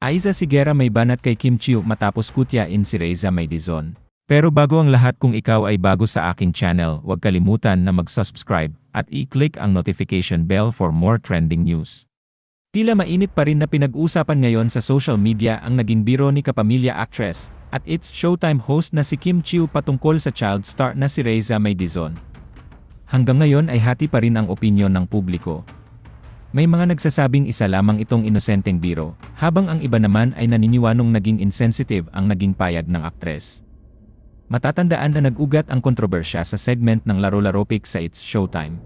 Aiza Sigera may banat kay Kim Chiu matapos kutyain si Reza Maydizon. Pero bago ang lahat, kung ikaw ay bago sa aking channel, huwag kalimutan na mag-subscribe at i-click ang notification bell for more trending news. Tila mainit pa rin na pinag-usapan ngayon sa social media ang naging biro ni kapamilya actress at It's Showtime host na si Kim Chiu patungkol sa child star na si Reza Maydizon. Hanggang ngayon ay hati pa rin ang opinyon ng publiko. May mga nagsasabing isa lamang itong inosenteng biro, habang ang iba naman ay naniniwanong naging insensitive ang naging payag ng aktres. Matatandaan na nag-ugat ang kontrobersya sa segment ng Laro-Laro Pick sa It's Showtime.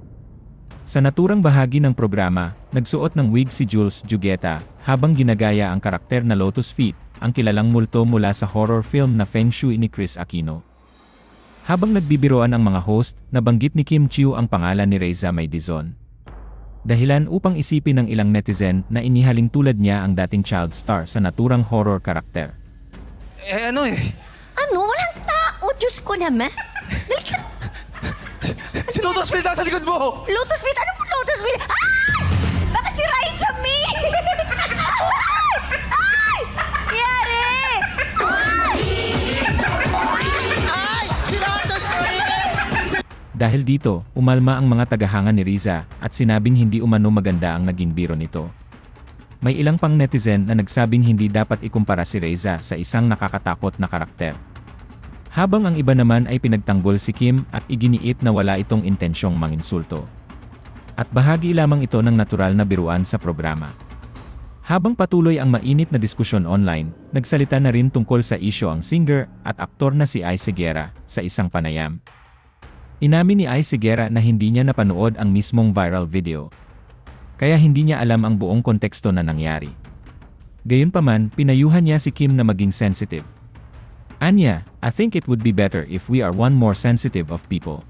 Sa naturang bahagi ng programa, nagsuot ng wig si Jules Jugueta habang ginagaya ang karakter na Lotus Feet, ang kilalang multo mula sa horror film na Feng Shui ni Chris Aquino. Habang nagbibiroan ang mga host, nabanggit ni Kim Chiu ang pangalan ni Reza Maydizon. Dahilan upang isipin ng ilang netizen na inihaling tulad niya ang dating child star sa naturang horror karakter. Ano? Walang tao! Diyos ko naman! Si Lotus Field nasa likod mo! Lotus Feet? Ano po Lotus Feet? Ay! Bakit si Raisa Me? Ay! Yari! Ay! Si Lotus Field! Dahil dito, umalma ang mga tagahanga ni Reza at sinabing hindi umano maganda ang naging biro nito. May ilang pang netizen na nagsabing hindi dapat ikumpara si Reza sa isang nakakatakot na karakter. Habang ang iba naman ay pinagtanggol si Kim at iginiit na wala itong intensyong manginsulto. At bahagi lamang ito ng natural na biruan sa programa. Habang patuloy ang mainit na diskusyon online, nagsalita na rin tungkol sa isyo ang singer at aktor na si Ai Sigera sa isang panayam. Inamin ni Ai Sigera na hindi niya napanood ang mismong viral video. Kaya hindi niya alam ang buong konteksto na nangyari. Gayunpaman, pinayuhan niya si Kim na maging sensitive. Anya, I think it would be better if we are one more sensitive of people.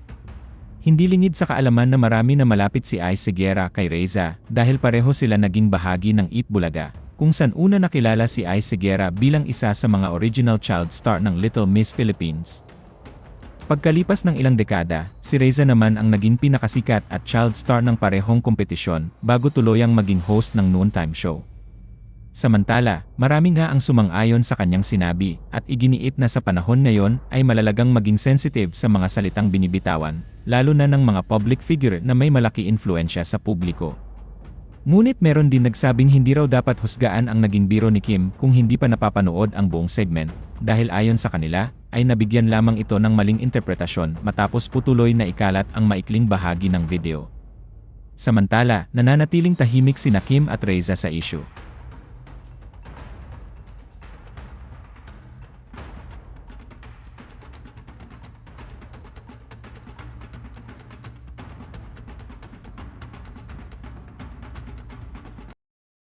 Hindi lingid sa kaalaman na marami na malapit si Ai Sigera kay Reza dahil pareho sila naging bahagi ng Eat Bulaga, kung saan una nakilala si Ai Sigera bilang isa sa mga original child star ng Little Miss Philippines. Pagkalipas ng ilang dekada, si Reza naman ang naging pinakasikat at child star ng parehong kompetisyon bago tuluyang maging host ng noontime show. Samantala, marami nga ang sumang-ayon sa kanyang sinabi at iginiit na sa panahon ngayon ay malalagang maging sensitive sa mga salitang binibitawan, lalo na ng mga public figure na may malaki influensya sa publiko. Ngunit meron din nagsabing hindi raw dapat husgaan ang naging biro ni Kim kung hindi pa napapanood ang buong segment, dahil ayon sa kanila, ay nabigyan lamang ito ng maling interpretasyon matapos putuloy na ikalat ang maikling bahagi ng video. Samantala, nananatiling tahimik sina Kim at Reza sa issue.